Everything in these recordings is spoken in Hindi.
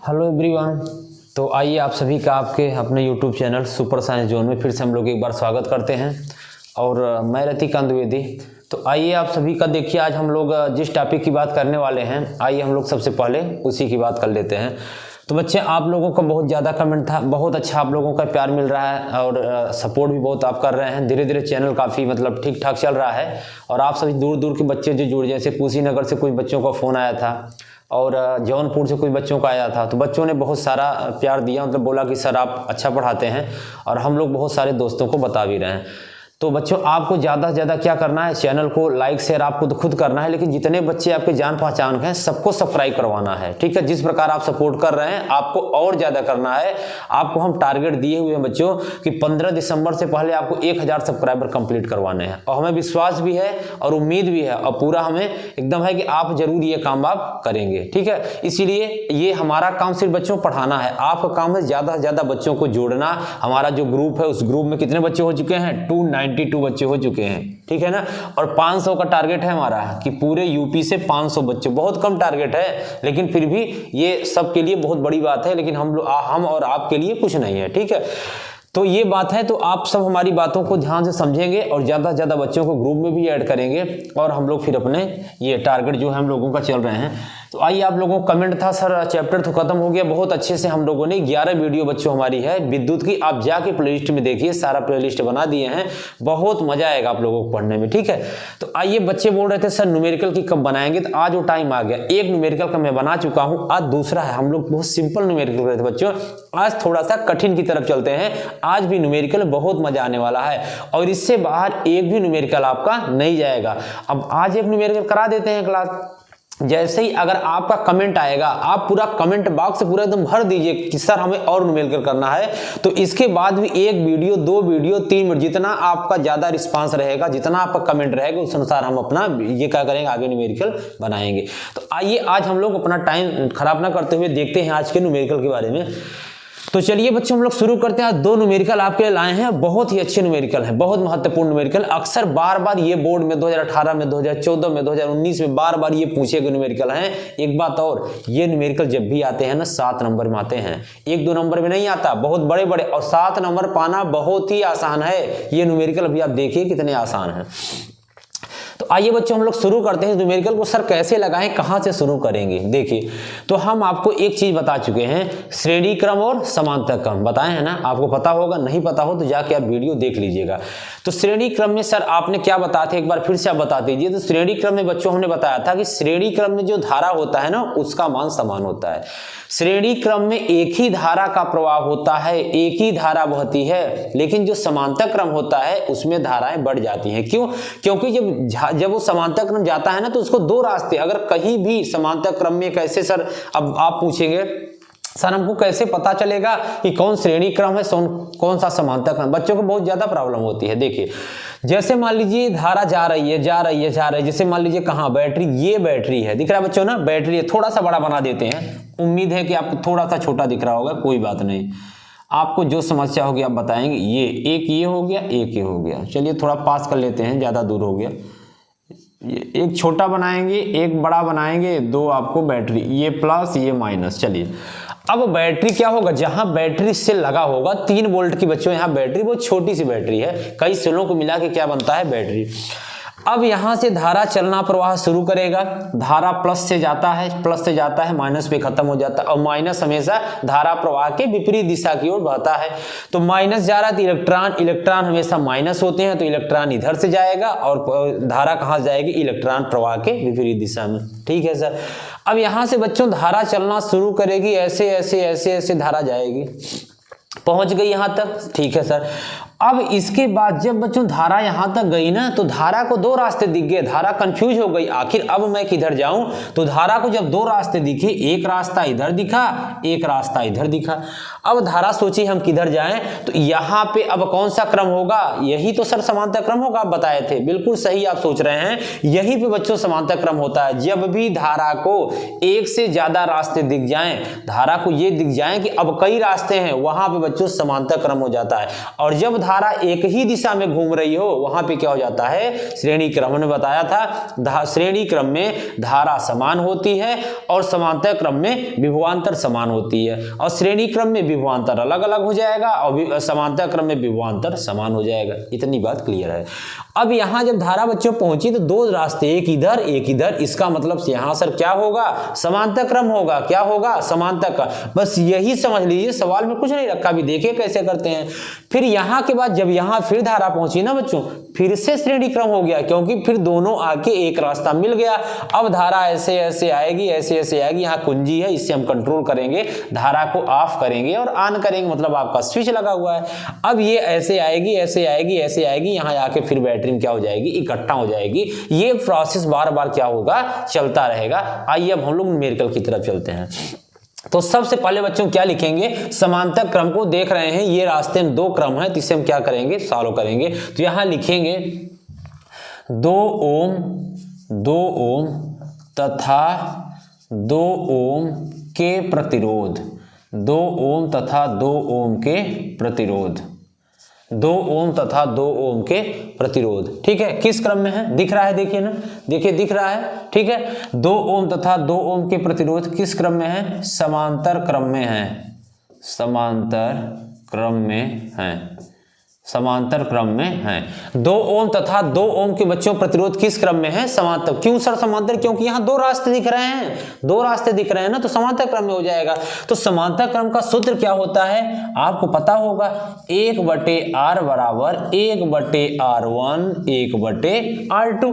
Hello everyone. तो आइए आप सभी का आपके अपने YouTube channel super science zone में फिर से हम लोग एक बार स्वागत करते हैं और मैं रतिकांत द्विवेदी। तो आइए आप सभी का देखिए, आज हम लोग जिस टॉपिक की बात करने वाले हैं, आइए हम लोग सबसे पहले उसी की बात कर लेते हैं। तो बच्चे, आप लोगों का बहुत ज़्यादा कमेंट था, बहुत अच्छा आप लोगों का प्यार मिल रहा है और सपोर्ट भी बहुत आप कर रहे हैं। धीरे धीरे चैनल काफ़ी मतलब ठीक ठाक चल रहा है और आप सभी दूर दूर के बच्चे जो जुड़, जैसे कुशीनगर से कुछ बच्चों का फ़ोन आया था और जौनपुर से कुछ बच्चों का आया था, तो बच्चों ने बहुत सारा प्यार दिया, मतलब बोला कि सर आप अच्छा पढ़ाते हैं और हम लोग बहुत सारे दोस्तों को बता भी रहे हैं। तो बच्चों, आपको ज़्यादा से ज़्यादा क्या करना है, चैनल को लाइक शेयर आपको तो खुद करना है, लेकिन जितने बच्चे आपके जान पहचान के हैं सबको सब्सक्राइब करवाना है, ठीक है। जिस प्रकार आप सपोर्ट कर रहे हैं आपको और ज़्यादा करना है। आपको हम टारगेट दिए हुए हैं बच्चों कि 15 दिसंबर से पहले आपको 1000 सब्सक्राइबर कंप्लीट करवाने हैं और हमें विश्वास भी है और उम्मीद भी है और पूरा हमें एकदम है कि आप जरूर ये काम आप करेंगे, ठीक है। इसीलिए ये हमारा काम सिर्फ बच्चों पढ़ाना है, आपका काम है ज़्यादा से ज़्यादा बच्चों को जोड़ना। हमारा जो ग्रुप है उस ग्रुप में कितने बच्चे हो चुके हैं, 292 बच्चे हो चुके हैं, ठीक है ना। और 500 का टारगेट है हमारा कि पूरे यूपी से 500 बच्चे, बहुत कम टारगेट है लेकिन फिर भी ये सबके लिए बहुत बड़ी बात है, लेकिन हम और आपके लिए कुछ नहीं है, ठीक है। तो ये बात है, तो आप सब हमारी बातों को ध्यान से समझेंगे और ज़्यादा से ज़्यादा बच्चों को ग्रुप में भी ऐड करेंगे और हम लोग फिर अपने ये टारगेट जो है हम लोगों का चल रहे हैं। तो आइए, आप लोगों को कमेंट था सर चैप्टर तो खत्म हो गया, बहुत अच्छे से हम लोगों ने 11 वीडियो बच्चों हमारी है विद्युत की, आप जाके प्लेलिस्ट में देखिए, सारा प्लेलिस्ट बना दिए हैं, बहुत मजा आएगा आप लोगों को पढ़ने में, ठीक है। तो आइए, बच्चे बोल रहे थे सर न्यूमेरिकल की कब बनाएंगे, तो आज वो टाइम आ गया। एक न्यूमेरिकल का मैं बना चुका हूँ, आज दूसरा है। हम लोग बहुत सिंपल न्यूमेरिकल कर रहे थे बच्चों, आज थोड़ा सा कठिन की तरफ चलते हैं। आज भी न्यूमेरिकल बहुत मजा आने वाला है और इससे बाहर एक भी न्यूमेरिकल आपका नहीं जाएगा। अब आज एक न्यूमेरिकल करा देते हैं क्लास। जैसे ही अगर आपका कमेंट आएगा, आप पूरा कमेंट बॉक्स पूरा एकदम भर दीजिए कि सर हमें और न्यूमेरिकल करना है, तो इसके बाद भी 1 वीडियो 2 वीडियो 3 वीडियो, जितना आपका ज्यादा रिस्पांस रहेगा, जितना आपका कमेंट रहेगा, उस अनुसार हम अपना ये क्या करेंगे, आगे न्यूमेरिकल बनाएंगे। तो आइए, आज हम लोग अपना टाइम खराब ना करते हुए देखते हैं आज के न्यूमेरिकल के बारे में। तो चलिए बच्चों, हम लोग शुरू करते हैं। 2 न्यूमेरिकल आपके लिए लाए हैं, बहुत ही अच्छे न्यूमेरिकल हैं, बहुत महत्वपूर्ण न्यूमेरिकल। अक्सर बार बार ये बोर्ड में 2018 में, 2014 में, 2019 में बार बार ये पूछे गए न्यूमेरिकल हैं। एक बात और, ये न्यूमेरिकल जब भी आते हैं ना 7 नंबर में आते हैं, 1-2 नंबर में नहीं आता, बहुत बड़े बड़े, और 7 नंबर पाना बहुत ही आसान है। ये न्यूमेरिकल अभी आप देखिए कितने आसान है। तो आइए बच्चों, हम लोग शुरू करते हैं न्यूमेरिकल को। सर कैसे लगाएं, कहां से शुरू करेंगे, देखिए। तो हम आपको एक चीज बता चुके हैं, श्रेणी क्रम और समांतर क्रम बताए हैं ना, आपको पता होगा, नहीं पता हो तो जाके आप वीडियो देख लीजिएगा। तो श्रेणी क्रम में सर आपने क्या बताया था, एक बार फिर से आप बता दीजिए। तो श्रेणी क्रम में बच्चों हमने बताया था कि श्रेणी क्रम में जो धारा होता है ना, उसका मान समान होता है। श्रेणी क्रम में एक ही धारा का प्रवाह होता है, एक ही धारा बहती है, लेकिन जो समांतर क्रम होता है उसमें धाराएं बढ़ जाती हैं। क्यों? क्योंकि जब वो समांतर क्रम जाता है ना, तो उसको 2 रास्ते, अगर कहीं भी समांतर क्रम में कैसे सर, अब आप पूछेंगे सर हमको कैसे पता चलेगा कि कौन श्रेणी क्रम है, कौन सा समांतर क्रम। बच्चों को बहुत ज्यादा प्रॉब्लम होती है। देखिए, जैसे मान लीजिए धारा जा रही है, जैसे मान लीजिए कहाँ बैटरी, ये बैटरी है, दिख रहा है बच्चों ना, बैटरी है, थोड़ा सा बड़ा बना देते हैं, उम्मीद है कि आपको थोड़ा सा छोटा दिख रहा होगा, कोई बात नहीं, आपको जो समस्या होगी आप बताएंगे। ये एक ये हो गया, एक ये हो गया, चलिए थोड़ा पास कर लेते हैं, ज्यादा दूर हो गया। एक छोटा बनाएंगे, एक बड़ा बनाएंगे, 2 आपको बैटरी, ये प्लस ये माइनस। चलिए, अब बैटरी क्या होगा, जहां बैटरी सेल लगा होगा 3 वोल्ट की बच्चों, यहां बैटरी बहुत छोटी सी बैटरी है, कई सेलों को मिला के क्या बनता है, बैटरी। अब यहां से धारा चलना प्रवाह शुरू करेगा, धारा प्लस से जाता है, माइनस पे खत्म हो जाता है, और माइनस हमेशा धारा प्रवाह के विपरीत दिशा की ओर बहता है। तो माइनस जा रहा है तो इलेक्ट्रॉन हमेशा माइनस होते हैं, तो इलेक्ट्रॉन इधर से जाएगा और धारा कहां जाएगी, इलेक्ट्रॉन प्रवाह के विपरीत दिशा में, ठीक है सर। अब यहां से बच्चों धारा चलना शुरू करेगी, ऐसे ऐसे ऐसे ऐसे धारा जाएगी, पहुंच गई यहां तक, ठीक है सर। अब इसके बाद जब बच्चों धारा यहां तक गई ना, तो धारा को 2 रास्ते दिख गए, धारा कंफ्यूज हो गई, आखिर अब मैं किधर जाऊं। तो धारा को जब 2 रास्ते दिखे, एक रास्ता इधर दिखा, एक रास्ता इधर दिखा। अब धारा सोची हम किधर जाएं, तो यहां पे अब कौन सा क्रम होगा, यही तो सर समांतर क्रम होगा, आप बताए थे, बिल्कुल सही आप सोच रहे हैं, यही पे बच्चों समांतर क्रम होता है। जब भी धारा को एक से ज्यादा रास्ते दिख जाएं, धारा को ये दिख जाएं कि अब कई रास्ते हैं, वहां पे बच्चों समांतर क्रम हो जाता है। और जब धारा एक ही दिशा में घूम रही हो वहां पे क्या हो जाता है, श्रेणी क्रम। ने बताया था श्रेणी क्रम में धारा समान होती है और समांतर क्रम में विभवांतर समान होती है, और श्रेणी क्रम में विभवांतर अलग अलग हो जाएगा और समांतर क्रम में विभवांतर समान हो जाएगा। इतनी बात क्लियर है। अब यहां जब धारा बच्चों पहुंची तो दो रास्ते, एक इधर एक इधर, इसका मतलब यहां सर क्या होगा, समांतर क्रम होगा। क्या होगा, समांतर क्रम। बस यही समझ लीजिए, सवाल में कुछ नहीं रखा। भी देखिए कैसे करते हैं। फिर यहां के बाद जब यहां फिर धारा पहुंची ना बच्चों, फिर से श्रेणी क्रम हो गया, क्योंकि फिर दोनों आके एक रास्ता मिल गया। अब धारा ऐसे ऐसे आएगी, ऐसे ऐसे आएगी। यहाँ कुंजी है, इससे हम कंट्रोल करेंगे, धारा को ऑफ करेंगे और ऑन करेंगे, मतलब आपका स्विच लगा हुआ है। अब ये ऐसे आएगी, ऐसे आएगी, ऐसे आएगी, यहाँ आके फिर बैटरी में क्या हो जाएगी, इकट्ठा हो जाएगी। ये प्रोसेस बार बार क्या होगा, चलता रहेगा। आइए अब हम लोग न्यूमेरिकल की तरफ चलते हैं। तो सबसे पहले बच्चों क्या लिखेंगे, समांतर क्रम को देख रहे हैं, ये रास्ते में दो क्रम है, तो इसे हम क्या करेंगे, सॉल्व करेंगे। तो यहां लिखेंगे 2 ओम तथा 2 ओम के प्रतिरोध, 2 ओम तथा 2 ओम के प्रतिरोध, 2 ओम तथा 2 ओम के प्रतिरोध। ठीक है, किस क्रम में है, दिख रहा है, देखिए ना, देखिए दिख रहा है। ठीक है, 2 ओम तथा 2 ओम के प्रतिरोध किस क्रम में है, समांतर क्रम में है, समांतर क्रम में है, समांतर क्रम में है। 2 ओम तथा 2 ओम के बच्चों प्रतिरोध किस क्रम में है, समांतर। क्यों सर समांतर, क्योंकि यहाँ दो रास्ते दिख रहे हैं, दो रास्ते दिख रहे हैं ना, तो समांतर क्रम में हो जाएगा। तो समांतर क्रम का सूत्र क्या होता है, आपको पता होगा, 1/r बराबर 1/r1 1/r2।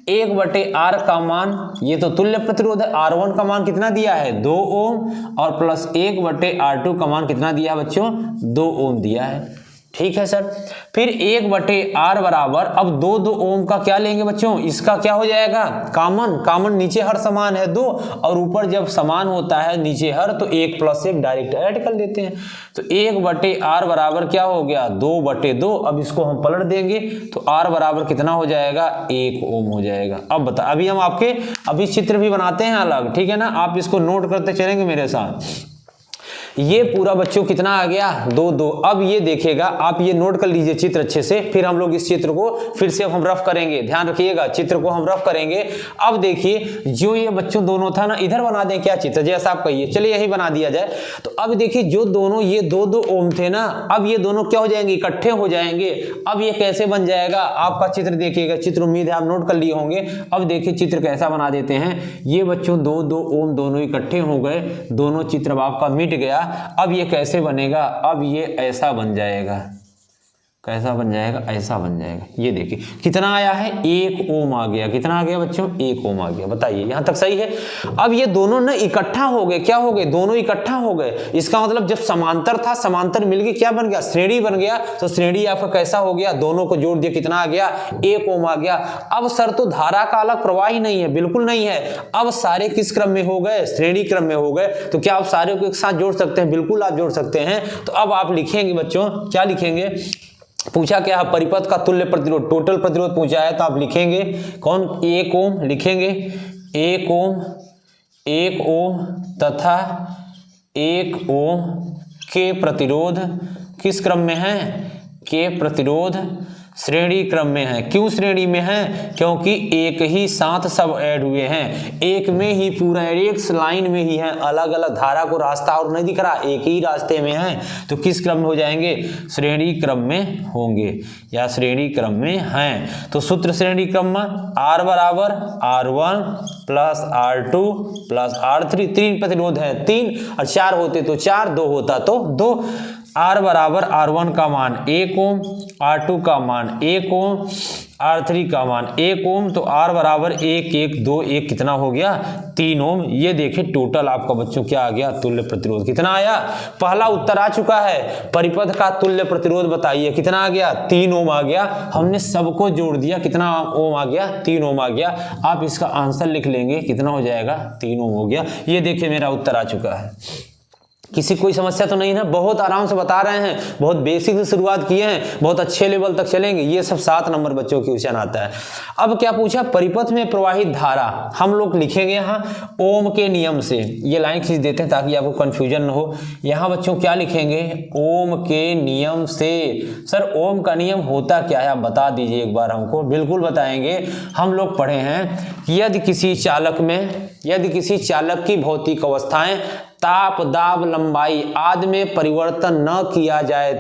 1/r का मान, ये तो तुल्य प्रतिरोध है, R1 का मान कितना दिया है, 2 ओम, और प्लस 1/r2 का मान कितना दिया बच्चों, 2 ओम दिया है। ठीक है सर। फिर 1/r बराबर, अब 2 ओम का क्या लेंगे बच्चों, इसका क्या हो जाएगा, कामन नीचे हर समान है 2, और ऊपर जब समान होता है नीचे हर, तो 1 + 1 डायरेक्ट ऐड कर लेते हैं। तो 1/r बराबर क्या हो गया, 2/2। अब इसको हम पलट देंगे तो r बराबर कितना हो जाएगा, 1 ओम हो जाएगा। अब बता, अभी हम आपके अभी चित्र भी बनाते हैं अलग, ठीक है ना, आप इसको नोट करते चलेंगे मेरे साथ। ये पूरा बच्चों कितना आ गया, 2। अब ये देखेगा, आप ये नोट कर लीजिए चित्र अच्छे से, फिर हम लोग इस चित्र को फिर से हम रफ करेंगे, ध्यान रखिएगा, चित्र को हम रफ करेंगे। अब देखिए, जो ये बच्चों दोनों था ना, इधर बना दें क्या चित्र, जैसा आप कहिए, चलिए यही बना दिया जाए। तो अब देखिए, जो दोनों ये 2 ओम थे ना, अब ये दोनों क्या हो जाएंगे, इकट्ठे हो जाएंगे। अब ये कैसे बन जाएगा, आपका चित्र देखिएगा, चित्र उम्मीद है आप नोट कर लिए होंगे। अब देखिए चित्र कैसा बना देते हैं, ये बच्चों 2 ओम दोनों इकट्ठे हो गए, दोनों चित्र आपका मिट गया। अब ये कैसे बनेगा, अब ये ऐसा बन जाएगा, कैसा बन जाएगा, ऐसा बन जाएगा। ये देखिए कितना आया है, 1 ओम आ गया। कितना आ गया बच्चों, 1 ओम आ गया। बताइए यहां तक सही है। अब ये दोनों ना इकट्ठा हो गए, क्या हो गए, दोनों इकट्ठा हो गए। इसका मतलब जब समांतर था, समांतर मिल गए, क्या बन गया, श्रेणी बन गया। तो श्रेणी आपका कैसा हो गया, दोनों को जोड़ दिया, कितना आ गया, 1 ओम आ गया। अब सर तो धारा का अलग प्रवाह ही नहीं है, बिल्कुल नहीं है। अब सारे किस क्रम में हो गए, श्रेणी क्रम में हो गए। तो क्या आप सारे को एक साथ जोड़ सकते हैं, बिल्कुल आप जोड़ सकते हैं। तो अब आप लिखेंगे बच्चों, क्या लिखेंगे, पूछा क्या है, परिपथ का तुल्य प्रतिरोध, टोटल प्रतिरोध पूछा है, तो आप लिखेंगे कौन, 1 ओम लिखेंगे, 1 ओम तथा 1 ओम के प्रतिरोध किस क्रम में है, के प्रतिरोध श्रेणी क्रम में है। क्यों श्रेणी में है, क्योंकि एक ही साथ सब ऐड हुए हैं, एक में ही पूरा, एक लाइन में ही है, अलग अलग धारा को रास्ता और नहीं दिख रहा, एक ही रास्ते में है। तो किस क्रम में हो जाएंगे, श्रेणी क्रम में होंगे या श्रेणी क्रम में हैं। तो सूत्र श्रेणी क्रम में, R बराबर R1 + R2 + R3, 3 प्रतिरोध है, 3 और 4 होते तो 4, 2 होता तो 2। R बराबर R1 का मान 1 ओम, R2 का मान 1 ओम, R3 का मान 1 ओम। तो R बराबर 1 1 2 1 कितना हो गया, 3 ओम। ये देखिए टोटल आपका बच्चों क्या आ गया, तुल्य प्रतिरोध कितना आया। पहला उत्तर आ चुका है, परिपथ का तुल्य प्रतिरोध बताइए कितना आ गया, 3 ओम आ गया। हमने सबको जोड़ दिया, कितना ओम आ गया, 3 ओम आ गया। आप इसका आंसर लिख लेंगे, कितना हो जाएगा, 3 ओम हो गया। ये देखिए मेरा उत्तर आ चुका है। किसी कोई समस्या तो नहीं ना? बहुत आराम से बता रहे हैं, बहुत बेसिक से शुरुआत किए हैं, बहुत अच्छे लेवल तक चलेंगे। ये सब 7 नंबर बच्चों की क्वेश्चन आता है। अब क्या पूछा, परिपथ में प्रवाहित धारा हम लोग लिखेंगे यहाँ ओम के नियम से। ये लाइन खींच देते हैं ताकि आपको कंफ्यूजन न हो। यहाँ बच्चों क्या लिखेंगे, ओम के नियम से। सर ओम का नियम होता क्या है आप बता दीजिए एक बार हमको। बिल्कुल बताएंगे। हम लोग पढ़े हैं कि यदि किसी चालक की भौतिक अवस्थाएं ताप, दाब, लंबाई आदि में परिवर्तन न किया जाए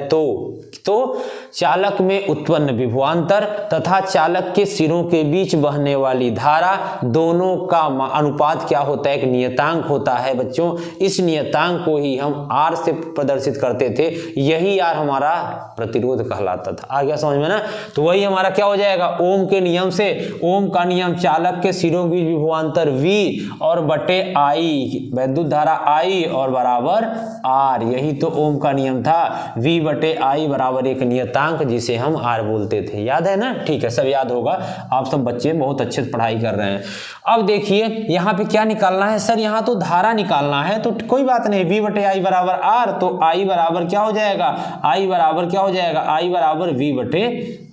तो चालक में उत्पन्न विभवांतर तथा चालक के सिरों के बीच बहने वाली धारा दोनों का अनुपात क्या होता है, एक नियतांक होता है बच्चों। इस नियतांक को ही हम R से प्रदर्शित करते थे। यही R हमारा प्रतिरोध कहलाता था। आ गया समझ में ना? तो वही हमारा क्या हो जाएगा, ओम के नियम से। ओम का नियम चालक के सिरों के बीच विभवांतर V और बटे I, वैद्युत धारा I और बराबर R। यही तो ओम का नियम था, V बटे I बराबर एक नियतांक जिसे हम R बोलते थे। याद है ना? ठीक है, सब याद होगा। आप सब बच्चे बहुत अच्छे से पढ़ाई कर रहे हैं। अब देखिए यहाँ पे क्या निकालना है सर, यहाँ तो धारा निकालना है। तो कोई बात नहीं, V बटे I बराबर R, तो I बराबर क्या हो जाएगा, I बराबर क्या हो जाएगा, I बराबर V बटे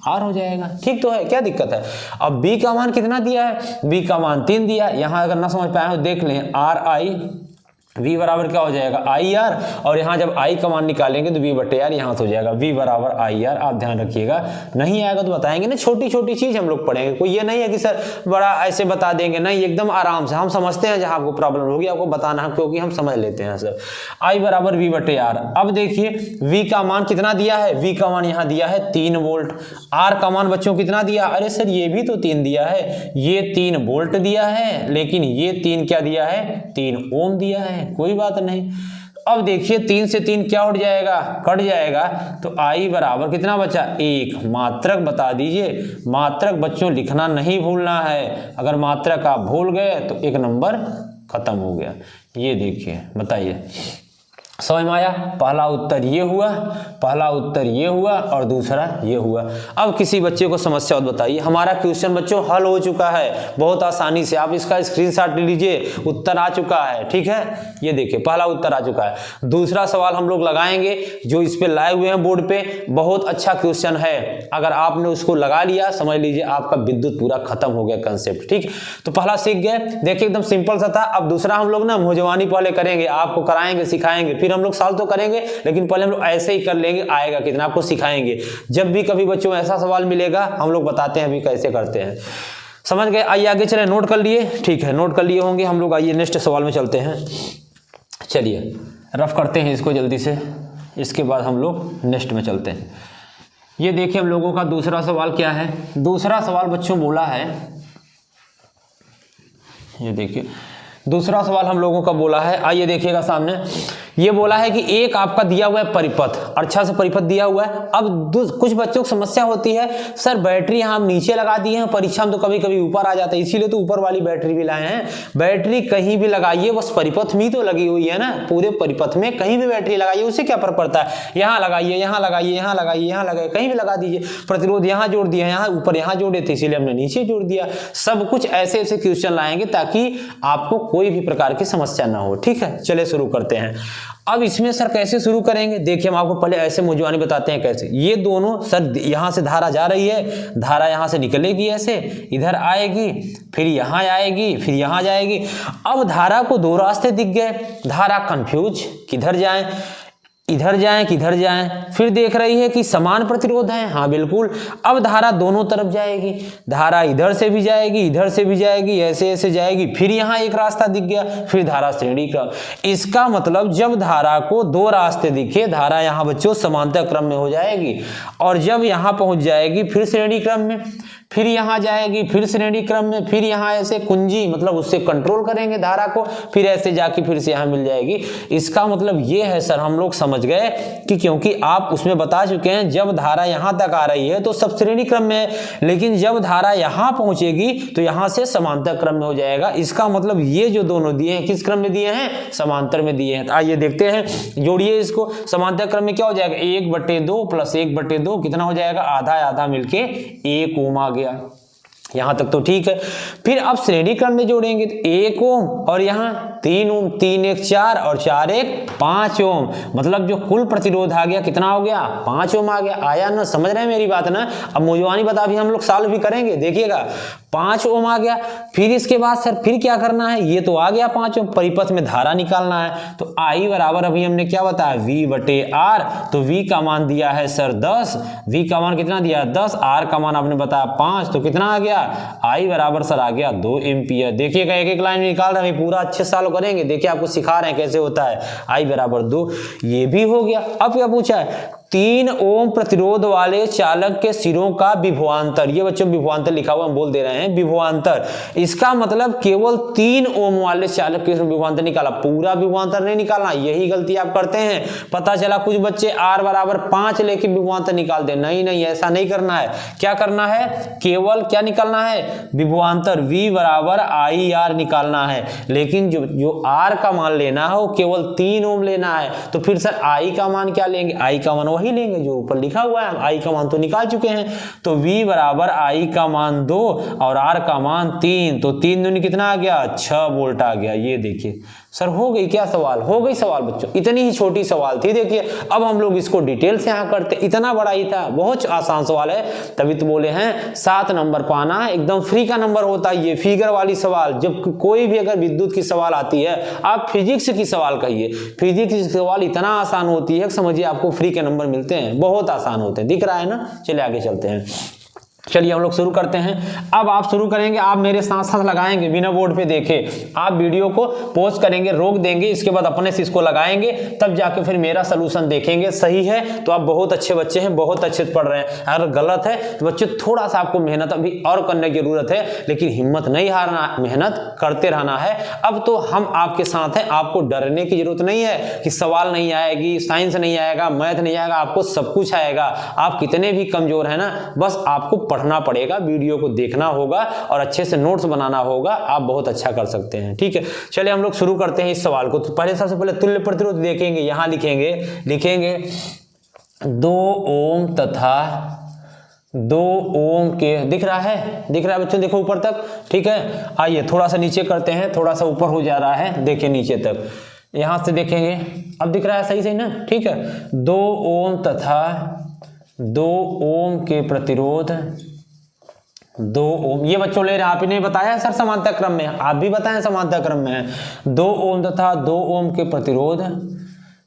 R हो जाएगा। ठीक तो है, क्या दिक्कत है? अब B का मान कितना दिया है, B का मान 3 दिया है। यहाँ अगर ना समझ पाए हो देख लें, RI V बराबर क्या हो जाएगा, IR, और यहाँ जब I का मान निकालेंगे तो V बटे R यहाँ से हो जाएगा V बराबर IR। आप ध्यान रखिएगा, नहीं आएगा तो बताएंगे ना, छोटी छोटी चीज हम लोग पढ़ेंगे। कोई ये नहीं है कि सर बड़ा ऐसे बता देंगे, नहीं, एकदम आराम से। हम समझते हैं, जहाँ आपको प्रॉब्लम होगी आपको बताना है, क्योंकि हम समझ लेते हैं सर। I बराबर V बटे R। अब देखिए V का मान कितना दिया है, V का मान यहाँ दिया है 3 वोल्ट। R का मान बच्चों कितना दिया, अरे सर ये भी तो 3 दिया है, ये 3 वोल्ट दिया है, लेकिन ये 3 क्या दिया है, 3 ओम दिया है। कोई बात नहीं। अब देखिए 3 से 3 क्या उठ जाएगा, कट जाएगा, तो I बराबर कितना बचा, 1। मात्रक बता दीजिए, मात्रक बच्चों लिखना नहीं भूलना है। अगर मात्रक आप भूल गए तो 1 नंबर खत्म हो गया। ये देखिए, बताइए समझ में आया? पहला उत्तर ये हुआ, पहला उत्तर ये हुआ और दूसरा ये हुआ। अब किसी बच्चे को समस्या बताइए। हमारा क्वेश्चन बच्चों हल हो चुका है बहुत आसानी से। आप इसका स्क्रीनशॉट ले लीजिए, उत्तर आ चुका है। ठीक है, ये देखिए पहला उत्तर आ चुका है। दूसरा सवाल हम लोग लगाएंगे जो इस पे लाए हुए हैं बोर्ड पे। बहुत अच्छा क्वेश्चन है, अगर आपने उसको लगा लिया समझ लीजिए आपका विद्युत पूरा खत्म हो गया कंसेप्ट। ठीक, तो पहला सीख गए, देखिए एकदम सिंपल सा था। अब दूसरा हम लोग ना मुझवानी पहले करेंगे, आपको कराएंगे, सिखाएंगे, फिर हम लोग सॉल्व तो करेंगे, लेकिन पहले हम लोग ऐसे ही कर लेंगे। आएगा कितना आपको सिखाएंगे। जब भी कभी बच्चों ऐसा सवाल मिलेगा हम लोग बताते हैं अभी कैसे करते हैं। समझ गए? आइए आगे चले, नोट कर लिए? ठीक है, नोट कर लिए होंगे हम लोग। आइए नेक्स्ट सवाल में चलते हैं। चलिए रफ करते हैं इसको जल्दी से, इसके बाद हम लोग नेक्स्ट में चलते हैं। ये देखिए हम लोगों का दूसरा सवाल क्या है। दूसरा सवाल बच्चों बोला है, ये देखिए दूसरा सवाल हम लोगों का बोला है, आइए देखिएगा सामने। ये बोला है कि एक आपका दिया हुआ है परिपथ, अच्छा से परिपथ दिया हुआ है। अब कुछ बच्चों को समस्या होती है, सर बैटरी यहाँ हम नीचे लगा दिए हैं, परीक्षा में तो कभी कभी ऊपर आ जाता है, इसीलिए तो ऊपर वाली बैटरी भी लाए हैं। बैटरी कहीं भी लगाइए, बस परिपथ में तो लगी हुई है ना, पूरे परिपथ में कहीं भी बैटरी लगाइए, उससे क्या फर्क पड़ता है। यहाँ लगाइए, यहाँ लगाइए, यहाँ लगाइए, यहाँ लगाइए, कहीं भी लगा दीजिए। प्रतिरोध यहाँ जोड़ दिया, यहाँ ऊपर यहाँ जोड़े थे, इसीलिए हमने नीचे जोड़ दिया। सब कुछ ऐसे ऐसे क्वेश्चन लाएंगे ताकि आपको कोई भी प्रकार की समस्या ना हो। ठीक है, चलिए शुरू करते हैं। अब इसमें सर कैसे शुरू करेंगे, देखिए हम आपको पहले ऐसे मुझवानी बताते हैं कैसे। ये दोनों सर यहाँ से धारा जा रही है, धारा यहाँ से निकलेगी, ऐसे इधर आएगी, फिर यहाँ आएगी, फिर यहाँ जाएगी। अब धारा को 2 रास्ते दिख गए, धारा कंफ्यूज, किधर जाएं, इधर जाएं किधर जाएं। फिर देख रही है कि समान प्रतिरोध है, हाँ बिल्कुल। अब धारा दोनों तरफ जाएगी, धारा इधर से भी जाएगी, इधर से भी जाएगी, ऐसे ऐसे जाएगी। फिर यहाँ एक रास्ता दिख गया, फिर धारा श्रेणी क्रम। इसका मतलब जब धारा को 2 रास्ते दिखे, धारा यहाँ बच्चों समांतर क्रम में हो जाएगी, और जब यहाँ पहुंच जाएगी फिर श्रेणी क्रम में, फिर यहाँ जाएगी, फिर श्रेणी क्रम में, फिर यहाँ ऐसे कुंजी, मतलब उससे कंट्रोल करेंगे धारा को, फिर ऐसे जाके फिर से यहाँ मिल जाएगी। इसका मतलब ये है सर, हम लोग समझ गए कि क्योंकि आप उसमें बता चुके हैं जब धारा यहाँ तक आ रही है तो सब श्रेणी क्रम में है, लेकिन जब धारा यहाँ पहुंचेगी तो यहाँ से समांतर क्रम में हो जाएगा। इसका मतलब ये जो दोनों दिए हैं किस क्रम में दिए हैं, समांतर में दिए हैं। तो आइए देखते हैं, जोड़िए इसको। समांतर क्रम में क्या हो जाएगा, 1/2 + 1/2 कितना हो जाएगा, आधा आधा मिलके 1 ओम आ गया। यहां तक तो ठीक है। फिर अब श्रेणी क्रम में जोड़ेंगे तो 1 ओम और यहाँ 3 ओम, 3 1 4 और 4 1 5 ओम। मतलब जो कुल प्रतिरोध आ गया कितना हो गया, 5 ओम आ गया। आया ना, समझ रहे हैं मेरी बात ना। अब मौजवानी बता भी हम लोग सॉल्व भी करेंगे, देखिएगा 5 ओम आ गया। फिर इसके बाद सर फिर क्या करना है, ये तो आ गया 5 ओम, परिपथ में धारा निकालना है। तो I बराबर अभी हमने क्या बताया, V बटे R। तो V का मान दिया है सर 10, V का मान कितना दिया है 10, R का मान आपने बताया 5, तो कितना आ गया, I बराबर सर आ गया 2 एम्पियर। देखिएगा एक एक लाइन में निकाल रहे हैं, पूरा अच्छे साल करेंगे। देखिए आपको सिखा रहे हैं कैसे होता है। I बराबर 2, ये भी हो गया। अब क्या पूछा है, 3 ओम प्रतिरोध वाले चालक के सिरों का विभवांतर। ये बच्चों विभवांतर लिखा हुआ हम बोल दे रहे हैं, विभवांतर। इसका मतलब केवल 3 ओम वाले चालक के विभवांतर निकाला, पूरा विभवांतर नहीं निकालना। यही गलती आप करते हैं। पता चला कुछ बच्चे R बराबर 5 लेके विभवांतर निकाल दे। नहीं नहीं, ऐसा नहीं करना है। क्या करना है, केवल क्या निकालना है, विभवांतर V बराबर IR निकालना है। लेकिन जो R का मान लेना है वो केवल 3 ओम लेना है। तो फिर सर I का मान क्या लेंगे, I का मान वही लेंगे जो ऊपर लिखा हुआ है। I का मान तो निकाल चुके हैं। तो V बराबर I का मान 2 और R का मान 3। तो 3 दूनी कितना आ गया, 6 वोल्ट आ गया। ये देखिए सर हो गई क्या सवाल, हो गई सवाल बच्चों। इतनी ही छोटी सवाल थी। देखिए अब हम लोग इसको डिटेल से यहाँ करते, इतना बड़ा ही था, बहुत आसान सवाल है। तभी तो बोले हैं 7 नंबर पाना एकदम फ्री का नंबर होता है। ये फिगर वाली सवाल, जब कोई भी अगर विद्युत की सवाल आती है, आप फिजिक्स की सवाल कहिए, फिजिक्स की सवाल इतना आसान होती है, समझिए आपको फ्री के नंबर मिलते हैं, बहुत आसान होते हैं। दिख रहा है ना। चलिए आगे चलते हैं। चलिए हम लोग शुरू करते हैं। अब आप शुरू करेंगे, आप मेरे साथ साथ लगाएंगे, बिना बोर्ड पे देखे। आप वीडियो को पॉज करेंगे, रोक देंगे, इसके बाद अपने से इसको लगाएंगे, तब जाके फिर मेरा सलूशन देखेंगे। सही है तो आप बहुत अच्छे बच्चे हैं, बहुत अच्छे पढ़ रहे हैं। अगर गलत है तो बच्चे थोड़ा सा आपको मेहनत अभी और करने की जरूरत है, लेकिन हिम्मत नहीं हारना, मेहनत करते रहना है। अब तो हम आपके साथ हैं, आपको डरने की जरूरत नहीं है कि सवाल नहीं आएगी, साइंस नहीं आएगा, मैथ नहीं आएगा, आपको सब कुछ आएगा। आप कितने भी कमजोर है ना, बस आपको पढ़ना पड़ेगा, वीडियो को देखना होगा और अच्छे से नोट्स बनाना होगा। आप बहुत अच्छा कर सकते हैं। ठीक है, चलिए हम लोग शुरू करते हैं इस सवाल को। तो पहले सबसे पहले तुल्य प्रतिरोध देखेंगे। यहां लिखेंगे 2 ओम तथा 2 ओम के, दिख रहा है बच्चों, देखो ऊपर तक। ठीक है, आइए थोड़ा सा नीचे करते हैं, थोड़ा सा ऊपर हो जा रहा है, देखिए नीचे तक। यहां से देखेंगे, अब दिख रहा है सही ना। ठीक है, 2 ओम तथा 2 ओम के प्रतिरोध, 2 ओम। ये बच्चों ले रहे हैं, आप ही ने बताया सर समांतर क्रम में, आप भी बताएं समांतर क्रम में है। 2 ओम तथा 2 ओम के प्रतिरोध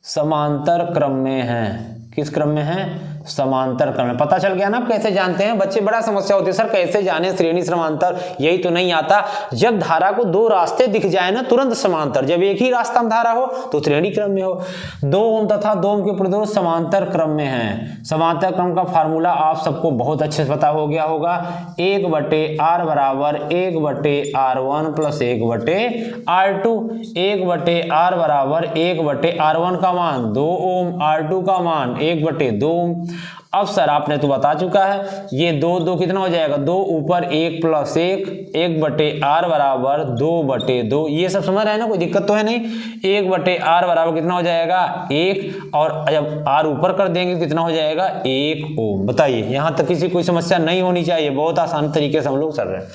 समांतर क्रम में है। किस क्रम में है, समांतर क्रम में। पता चल गया ना आप कैसे जानते हैं। बच्चे बड़ा समस्या होती है, सर कैसे जाने श्रेणी समांतर, यही तो नहीं आता। जब धारा को 2 रास्ते दिख जाए ना, तुरंत समांतर। जब एक ही रास्ता में धारा हो तो श्रेणी क्रम में हो। 2 ओम तथा 2 ओम के प्रतिरोध समांतर क्रम में है। समांतर क्रम का फार्मूला आप सबको बहुत अच्छे से पता हो गया होगा। 1/R बराबर 1/R1 प्लस 1/R2। 1/R बराबर 1/R1 का मान 2 ओम, R2 का मान 1/2 ओम। अब सर आपने तो बता चुका है, ये 2 कितना हो जाएगा, 2 ऊपर 1 प्लस 1, 1/R बराबर 2/2। ये सब समझ रहे हैं ना, कोई दिक्कत तो है नहीं। 1/R बराबर कितना हो जाएगा, 1, और जब R ऊपर कर देंगे कितना हो जाएगा, 1 ओम। बताइए, यहां तक किसी कोई समस्या नहीं होनी चाहिए, बहुत आसान तरीके से हम लोग चल रहे हैं।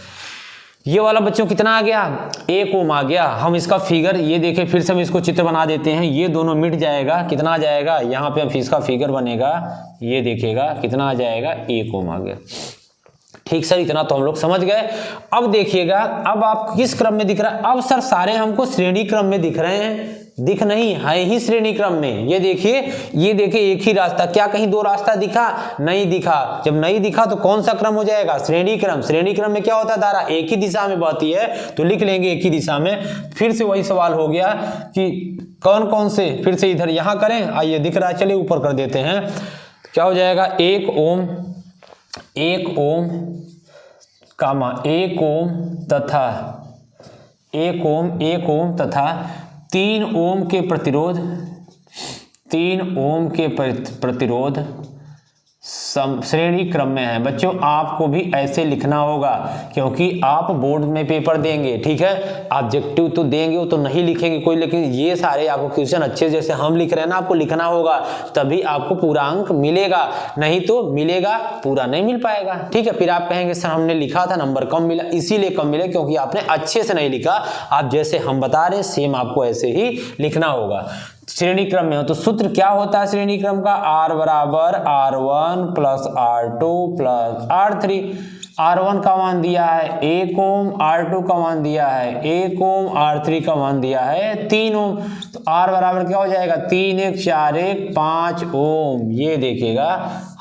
ये वाला बच्चों कितना आ गया, 1 ओम आ गया। हम इसका फिगर ये देखें, फिर से हम इसको चित्र बना देते हैं। ये दोनों मिट जाएगा, कितना आ जाएगा, यहाँ पे हम इसका फिगर बनेगा, ये देखिएगा कितना आ जाएगा, 1 ओम आ गया। ठीक सर, इतना तो हम लोग समझ गए। अब देखिएगा, अब आप किस क्रम में दिख रहा है, अब सर सारे हमको श्रेणी क्रम में दिख रहे हैं, दिख नहीं है ही श्रेणी क्रम में। ये देखिए एक ही रास्ता, क्या कहीं 2 रास्ता दिखा, नहीं दिखा। जब नहीं दिखा तो कौन सा क्रम हो जाएगा, श्रेणी क्रम। श्रेणी क्रम में क्या होता है, धारा एक ही दिशा में बहती है, तो लिख लेंगे एक ही दिशा में। फिर से वही सवाल हो गया कि कौन कौन से, फिर से इधर यहां करें। आइए दिख रहा है, चलिए ऊपर कर देते हैं। क्या हो जाएगा, 1 ओम 1 ओम कामा 1 ओम तथा 1 ओम तथा 3 ओम के प्रतिरोध, 3 ओम के प्रतिरोध श्रेणी क्रम में है। बच्चों आपको भी ऐसे लिखना होगा क्योंकि आप बोर्ड में पेपर देंगे, ठीक है। ऑब्जेक्टिव तो देंगे, वो तो नहीं लिखेंगे कोई, लेकिन ये सारे आपको क्वेश्चन अच्छे जैसे हम लिख रहे हैं ना, आपको लिखना होगा, तभी आपको पूरा अंक मिलेगा, नहीं तो मिलेगा पूरा नहीं मिल पाएगा, ठीक है। फिर आप कहेंगे सर हमने लिखा था नंबर कम मिला, इसीलिए कम मिले क्योंकि आपने अच्छे से नहीं लिखा। आप जैसे हम बता रहे सेम आपको ऐसे ही लिखना होगा। श्रेणी क्रम में हो तो सूत्र क्या होता है श्रेणी क्रम का, R बराबर R1 plus R2 plus R3। R1 का मान दिया है 1 ओम, R2 का मान दिया है 1 ओम, R3 का मान दिया है 3 ओम। तो R बराबर क्या हो जाएगा, 3 1 4 1 5 ओम। ये देखिएगा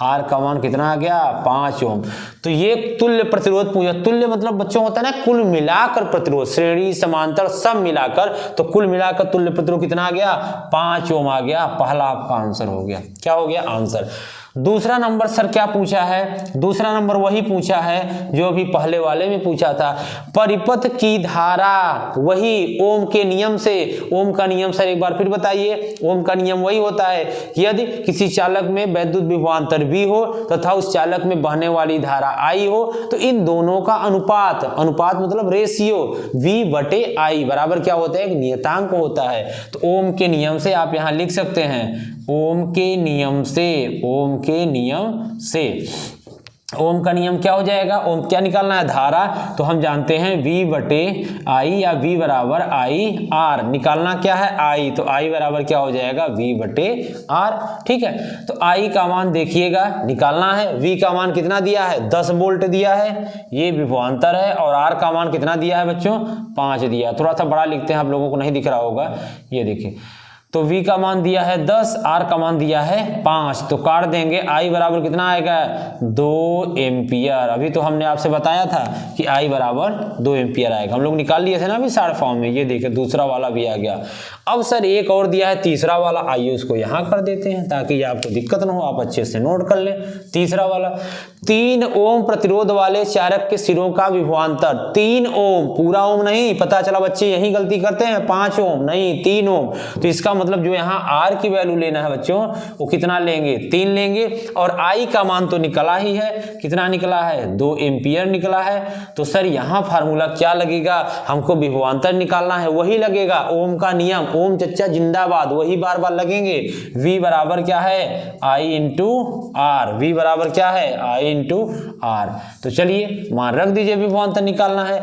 R का मान कितना आ गया, 5 ओम। तो ये तुल्य प्रतिरोध पूछा। तुल्य मतलब बच्चों होता है ना कुल मिलाकर प्रतिरोध, श्रेणी समांतर सब मिलाकर, तो कुल मिलाकर तुल्य प्रतिरोध कितना आ गया, 5 ओम आ गया। पहला आपका आंसर हो गया, क्या हो गया आंसर। दूसरा नंबर सर क्या पूछा है, दूसरा नंबर वही पूछा है जो अभी पहले वाले में पूछा था। परिपथ की धारा वही ओम के नियम से, ओम का नियम सर एक बार फिर बताइए। ओम का नियम वही होता है कि यदि किसी चालक में वैद्युत विभवांतर V हो तथा उस चालक में बहने वाली धारा I हो तो इन दोनों का अनुपात, अनुपात मतलब रेशियो V बटे I बराबर क्या होता है, एक नियतांक होता है। तो ओम के नियम से आप यहां लिख सकते हैं, ओम के नियम से, ओम के नियम से। ओम का नियम क्या हो जाएगा, ओम क्या निकालना है, धारा, तो हम जानते हैं V बटे I या V बराबर I R। निकालना क्या है I, तो I बराबर क्या हो जाएगा V बटे R, ठीक है। तो I का मान देखिएगा निकालना है, V का मान कितना दिया है 10 वोल्ट दिया है, ये विभवांतर है, और R का मान कितना दिया है बच्चों 5 दिया। थोड़ा सा बड़ा लिखते हैं, आप लोगों को नहीं दिख रहा होगा, ये देखिए। तो V का मान दिया है 10, R का मान दिया है 5, तो काट देंगे। I बराबर कितना आएगा 2 एम्पियर। अभी तो हमने आपसे बताया था कि I बराबर 2 एम्पियर आएगा, हम लोग निकाल लिए थे ना अभी शॉर्ट फॉर्म में। ये देखिए दूसरा वाला भी आ गया। अब सर एक और दिया है तीसरा वाला, आइए उसको यहाँ कर देते हैं ताकि आपको दिक्कत ना हो, आप अच्छे से नोट कर लें। तीसरा वाला, 3 ओम प्रतिरोध वाले चालक के सिरों का विभवांतर 3 ओम, पूरा ओम नहीं, पता चला बच्चे यही गलती करते हैं 5 ओम नहीं 3 ओम। तो इसका मतलब जो यहाँ R की वैल्यू लेना है बच्चों वो कितना लेंगे 3 लेंगे, और I का मान तो निकला ही है, कितना निकला है 2 एम्पियर निकला है। तो सर यहाँ फार्मूला क्या लगेगा, हमको विभवांतर निकालना है, वही लगेगा ओम का नियम, ओम चच्चा जिंदाबाद, वही बार बार लगेंगे। V बराबर क्या है I इंटू R, V बराबर क्या है I इंटू R। तो चलिए मान रख दीजिए, विभवांतर निकालना है।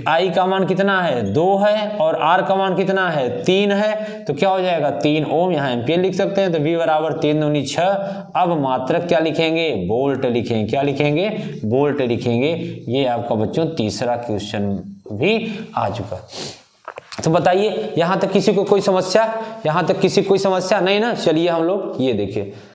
I का मान कितना है 2 है और R का मान कितना है 3 है, तो क्या हो जाएगा 3 ओम, यहाँ एम्पियर लिख सकते हैं। तो V बराबर 3 दूनी 6। अब मात्रक क्या लिखेंगे, वोल्ट लिखेंगे, क्या लिखेंगे वोल्ट लिखेंगे। ये आपका बच्चों तीसरा क्वेश्चन भी आ चुका। तो बताइए यहाँ तक किसी को कोई समस्या, यहाँ तक किसी कोई समस्या नहीं ना। चलिए हम लोग ये देखिए